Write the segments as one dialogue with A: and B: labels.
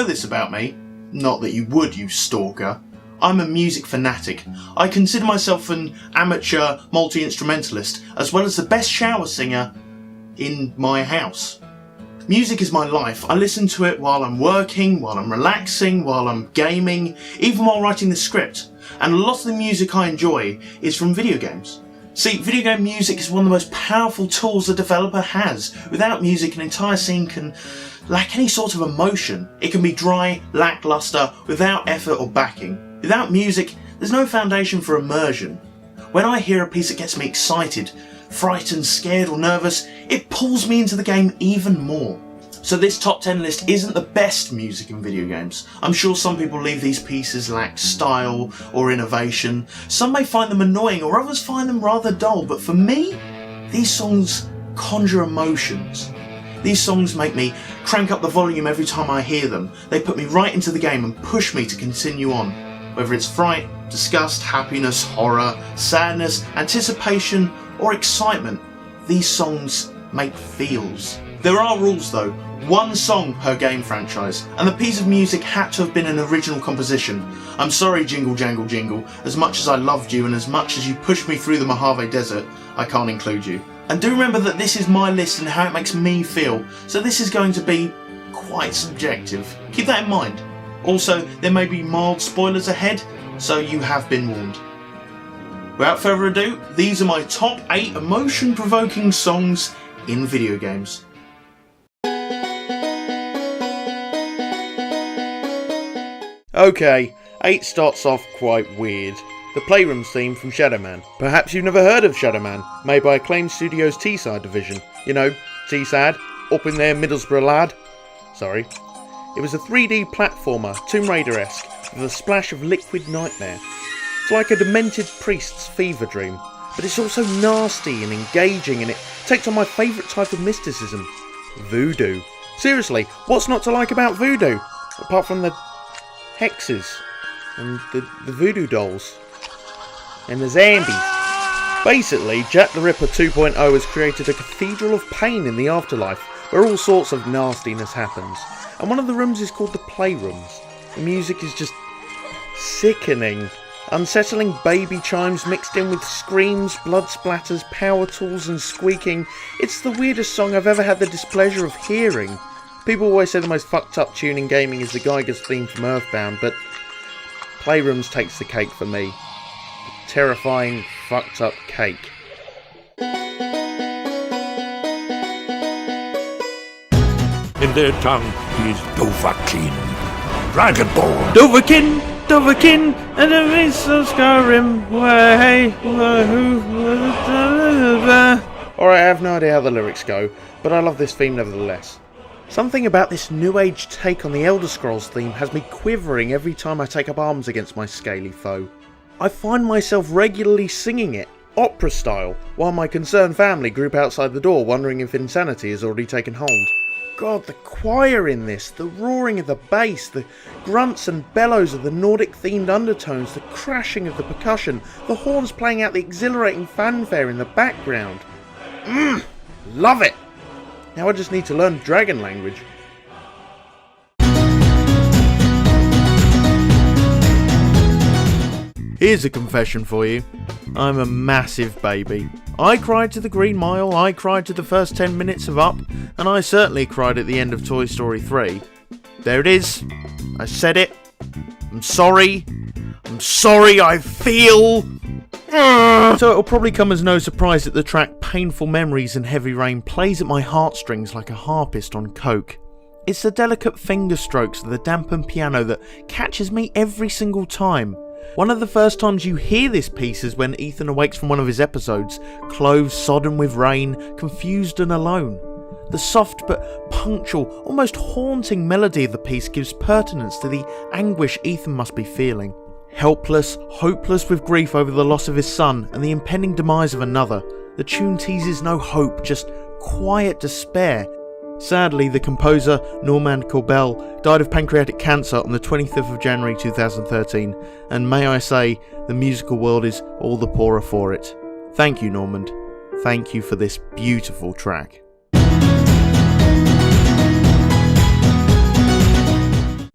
A: this about me, not that you would, you stalker, I'm a music fanatic. I consider myself an amateur multi-instrumentalist, as well as the best shower singer in my house. Music is my life. I listen to it while I'm working, while I'm relaxing, while I'm gaming, even while writing the script. And a lot of the music I enjoy is from video games. See, video game music is one of the most powerful tools a developer has. Without music, an entire scene can lack any sort of emotion. It can be dry, lackluster, without effort or backing. Without music, there's no foundation for immersion. When I hear a piece that gets me excited, frightened, scared or nervous, it pulls me into the game even more. So this top 10 list isn't the best music in video games. I'm sure some people leave these pieces lack style or innovation. Some may find them annoying or others find them rather dull, but for me, these songs conjure emotions. These songs make me crank up the volume every time I hear them. They put me right into the game and push me to continue on. Whether it's fright, disgust, happiness, horror, sadness, anticipation or excitement, these songs make feels. There are rules though, one song per game franchise, and the piece of music had to have been an original composition. I'm sorry Jingle Jangle Jingle, as much as I loved you and as much as you pushed me through the Mojave Desert, I can't include you. And do remember that this is my list and how it makes me feel, so this is going to be quite subjective. Keep that in mind. Also, there may be mild spoilers ahead, so you have been warned. Without further ado, these are my top 8 emotion-provoking songs in video games. Okay, 8 starts off quite weird. The Playrooms theme from Shadowman. Perhaps you've never heard of Shadowman, made by Acclaim Studios' Teesside division. You know, Teesside, up in there Middlesbrough lad. Sorry. It was a 3D platformer, Tomb Raider-esque, with a splash of liquid nightmare. It's like a demented priest's fever dream, but it's also nasty and engaging, and it takes on my favourite type of mysticism, voodoo. Seriously, what's not to like about voodoo? Apart from the hexes, and the voodoo dolls, and the zombies. Basically, Jack the Ripper 2.0 has created a cathedral of pain in the afterlife, where all sorts of nastiness happens. And one of the rooms is called the Playrooms. The music is just sickening. Unsettling baby chimes mixed in with screams, blood splatters, power tools and squeaking. It's the weirdest song I've ever had the displeasure of hearing. People always say the most fucked up tune in gaming is the Geiger's theme from Earthbound, but Playrooms takes the cake for me. A terrifying, fucked up cake.
B: In their tongue, he is Dovahkiin, Dragonborn.
C: Dovahkiin, and the race of Skyrim.
A: Alright, I have no idea how the lyrics go, but I love this theme nevertheless. Something about this new age take on the Elder Scrolls theme has me quivering every time I take up arms against my scaly foe. I find myself regularly singing it, opera style, while my concerned family group outside the door wondering if insanity has already taken hold. God, the choir in this, the roaring of the bass, the grunts and bellows of the Nordic-themed undertones, the crashing of the percussion, the horns playing out the exhilarating fanfare in the background. Love it! Now I just need to learn dragon language. Here's a confession for you. I'm a massive baby. I cried to the Green Mile, I cried to the first 10 minutes of Up, and I certainly cried at the end of Toy Story 3. There it is. I said it. I'm sorry, I feel... So it'll probably come as no surprise that the track Painful Memories and Heavy Rain plays at my heartstrings like a harpist on coke. It's the delicate finger strokes of the dampened piano that catches me every single time. One of the first times you hear this piece is when Ethan awakes from one of his episodes, clothes sodden with rain, confused and alone. The soft but punctual, almost haunting melody of the piece gives pertinence to the anguish Ethan must be feeling. Helpless, hopeless with grief over the loss of his son and the impending demise of another, the tune teases no hope, just quiet despair. Sadly, the composer, Normand Corbeil, died of pancreatic cancer on the 25th of January 2013, and may I say, the musical world is all the poorer for it. Thank you, Normand. Thank you for this beautiful track.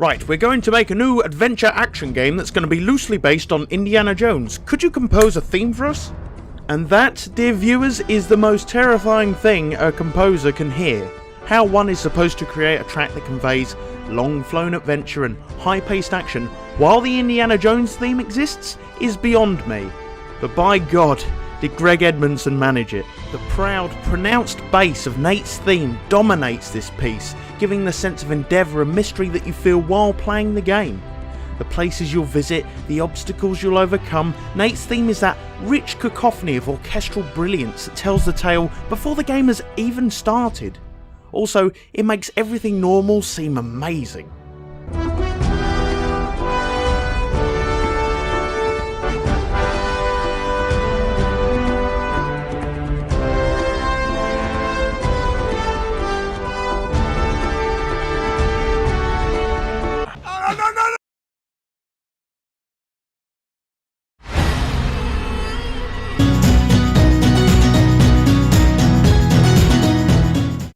C: Right, we're going to make a new adventure action game that's going to be loosely based on Indiana Jones. Could you compose a theme for us? And that, dear viewers, is the most terrifying thing a composer can hear. How one is supposed to create a track that conveys long-flown adventure and high-paced action while the Indiana Jones theme exists is beyond me. But by God, did Greg Edmonson manage it. The proud, pronounced bass of Nate's theme dominates this piece, giving the sense of endeavour and mystery that you feel while playing the game. The places you'll visit, the obstacles you'll overcome, Nate's theme is that rich cacophony of orchestral brilliance that tells the tale before the game has even started. Also, it makes everything normal seem amazing.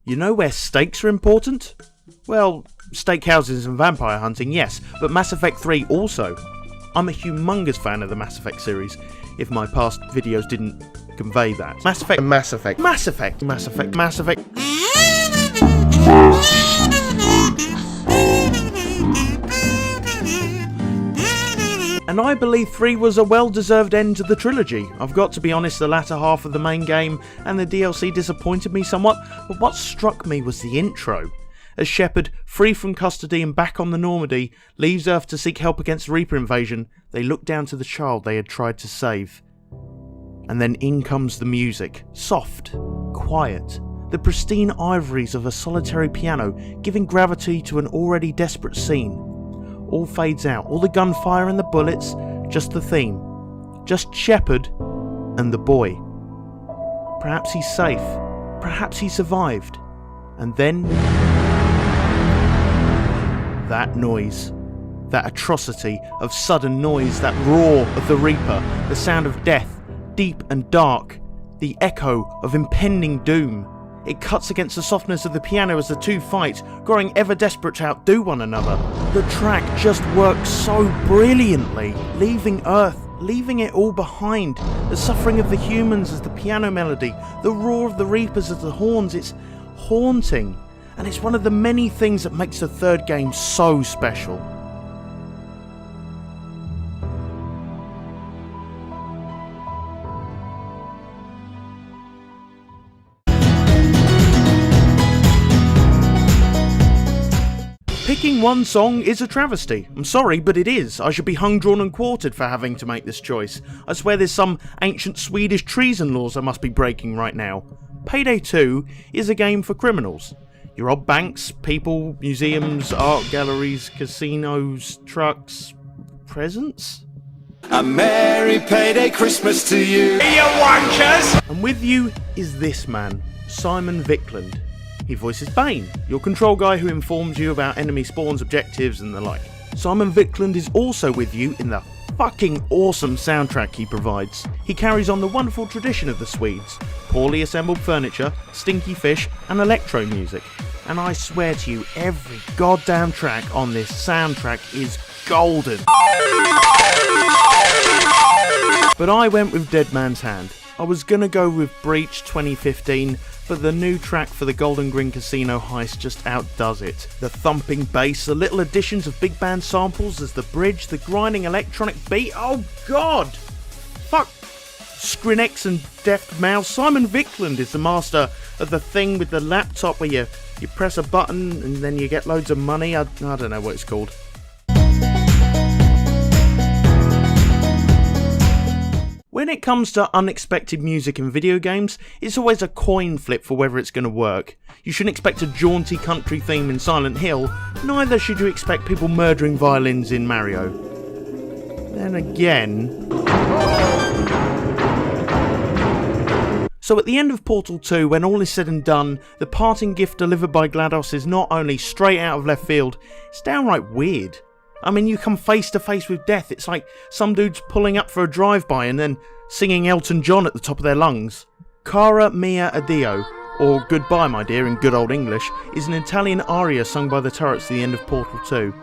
C: You know where stakes are important? Well, steakhouses and vampire hunting, yes, but Mass Effect 3 also. I'm a humongous fan of the Mass Effect series, if my past videos didn't convey that. Mass Effect. And I believe 3 was a well-deserved end to the trilogy. I've got to be honest, the latter half of the main game and the DLC disappointed me somewhat, but what struck me was the intro. As Shepard, free from custody and back on the Normandy, leaves Earth to seek help against the Reaper invasion, they look down to the child they had tried to save. And then in comes the music, soft, quiet, the pristine ivories of a solitary piano giving gravity to an already desperate scene. All fades out, all the gunfire and the bullets, just the theme. Just Shepard and the boy. Perhaps he's safe, perhaps he survived. And then that noise, that atrocity of sudden noise, that roar of the Reaper, the sound of death, deep and dark, the echo of impending doom. It cuts against the softness of the piano as the two fight, growing ever desperate to outdo one another. The track just works so brilliantly, leaving Earth, leaving it all behind. The suffering of the humans as the piano melody, the roar of the Reapers as the horns, it's haunting. And it's one of the many things that makes the third game so special. Picking one song is a travesty. I'm sorry, but it is. I should be hung, drawn and quartered for having to make this choice. I swear there's some ancient Swedish treason laws I must be breaking right now. Payday 2 is a game for criminals. You rob banks, people, museums, art galleries, casinos, trucks, presents?
D: A merry payday Christmas to you.
B: You wankers!
C: And with you is this man, Simon Viklund. He voices Bane, your control guy who informs you about enemy spawns, objectives and the like. Simon Viklund is also with you in the fucking awesome soundtrack he provides. He carries on the wonderful tradition of the Swedes, poorly assembled furniture, stinky fish and electro music. And I swear to you, every goddamn track on this soundtrack is golden. But I went with Dead Man's Hand. I was gonna go with Breach 2015, but the new track for the Golden Grin Casino heist just outdoes it. The thumping bass, the little additions of big band samples as the bridge, the grinding electronic beat, oh god! Fuck Skrinex and Deft Mouse. Simon Viklund is the master of the thing with the laptop where you press a button and then you get loads of money. I don't know what it's called. When it comes to unexpected music in video games, it's always a coin flip for whether it's going to work. You shouldn't expect a jaunty country theme in Silent Hill, neither should you expect people murdering violins in Mario. Then again... So at the end of Portal 2, when all is said and done, the parting gift delivered by GLaDOS is not only straight out of left field, it's downright weird. I mean, you come face to face with death. It's like some dudes pulling up for a drive-by and then singing Elton John at the top of their lungs. Cara mia addio, or Goodbye my dear in good old English, is an Italian aria sung by the turrets at the end of Portal 2.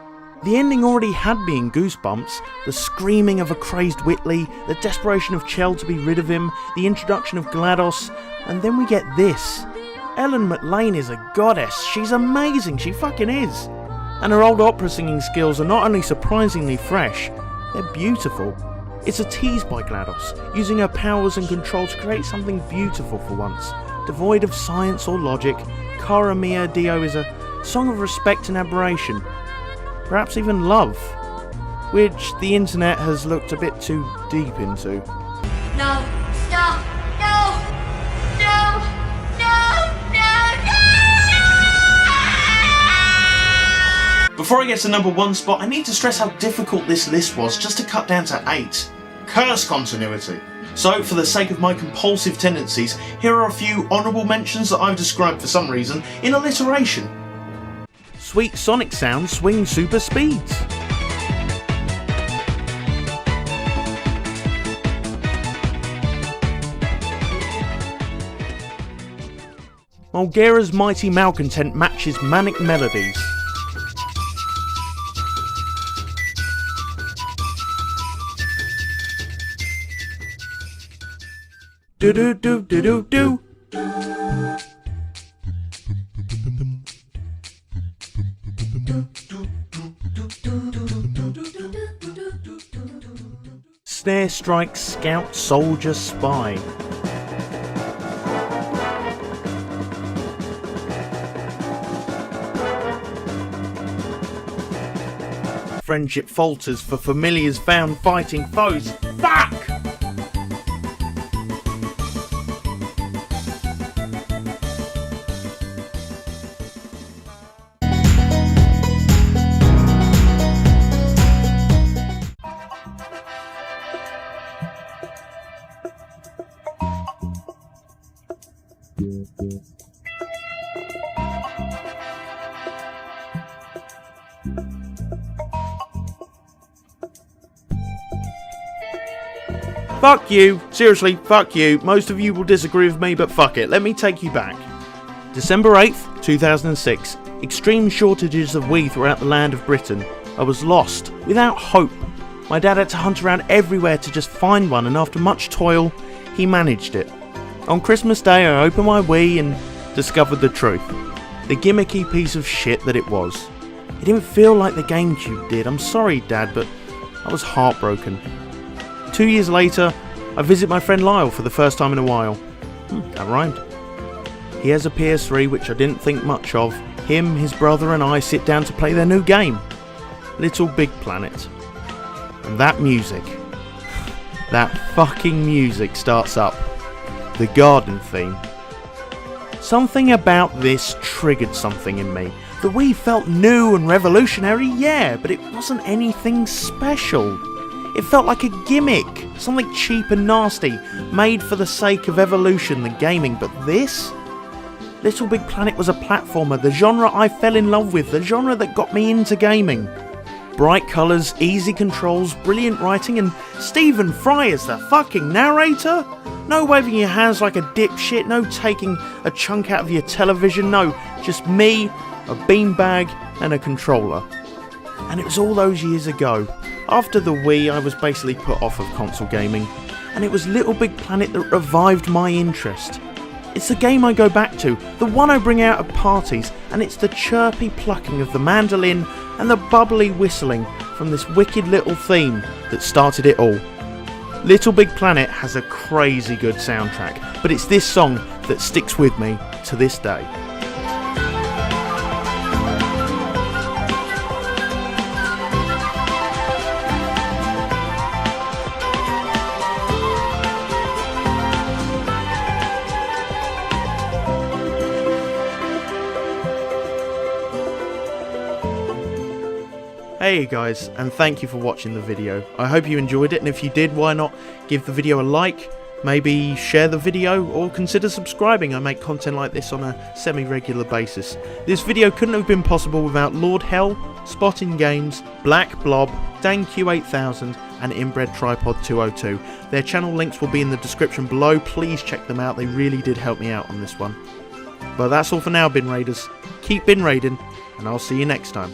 C: The ending already had me in goosebumps. The screaming of a crazed Whitley, the desperation of Chell to be rid of him, the introduction of GLaDOS, and then we get this. Ellen McLean is a goddess. She's amazing, she fucking is. And her old opera singing skills are not only surprisingly fresh, they're beautiful. It's a tease by GLaDOS, using her powers and control to create something beautiful for once. Devoid of science or logic, Cara Mia Addio is a song of respect and admiration. Perhaps even love, which the internet has looked a bit too deep into.
E: No, stop, no, no, no, no, no!
A: Before I get to number 1 spot, I need to stress how difficult this list was just to cut down to 8. Curse continuity. So, for the sake of my compulsive tendencies, here are a few honourable mentions that I've described for some reason in alliteration.
C: Sweet sonic sounds swing super speeds. Molgera's mighty malcontent matches manic melodies. Do do do do do do. Snare strikes scout soldier spy. Friendship falters for familiars found fighting foes. Fuck! Fuck you. Seriously, fuck you. Most of you will disagree with me, but fuck it. Let me take you back. December 8th, 2006. Extreme shortages of weed throughout the land of Britain. I was lost, without hope. My dad had to hunt around everywhere to just find one, and after much toil, he managed it. On Christmas Day, I opened my Wii and discovered the truth. The gimmicky piece of shit that it was. It didn't feel like the GameCube did. I'm sorry, Dad, but I was heartbroken. 2 years later, I visit my friend Lyle for the first time in a while. That rhymed. He has a PS3, which I didn't think much of. Him, his brother and I sit down to play their new game, Little Big Planet. And that music, that fucking music starts up. The garden theme. Something about this triggered something in me. The Wii felt new and revolutionary, yeah, but it wasn't anything special. It felt like a gimmick, something cheap and nasty, made for the sake of evolution and gaming, but this? Little Big Planet was a platformer, the genre I fell in love with, the genre that got me into gaming. Bright colours, easy controls, brilliant writing, and Stephen Fry is the fucking narrator? No waving your hands like a dipshit, no taking a chunk out of your television, no, just me, a beanbag, and a controller. And it was all those years ago. After the Wii, I was basically put off of console gaming, and it was Little Big Planet that revived my interest. It's the game I go back to, the one I bring out at parties, and it's the chirpy plucking of the mandolin and the bubbly whistling from this wicked little theme that started it all. Little Big Planet has a crazy good soundtrack, but it's this song that sticks with me to this day. Hey guys, and thank you for watching the video. I hope you enjoyed it, and if you did, why not give the video a like, maybe share the video, or consider subscribing. I make content like this on a semi-regular basis. This video couldn't have been possible without Lord Hell, Spotting Games, Black Blob, DanQ8000, and Inbred Tripod 202. Their channel links will be in the description below. Please check them out, they really did help me out on this one. But that's all for now, Bin Raiders. Keep bin raiding, and I'll see you next time.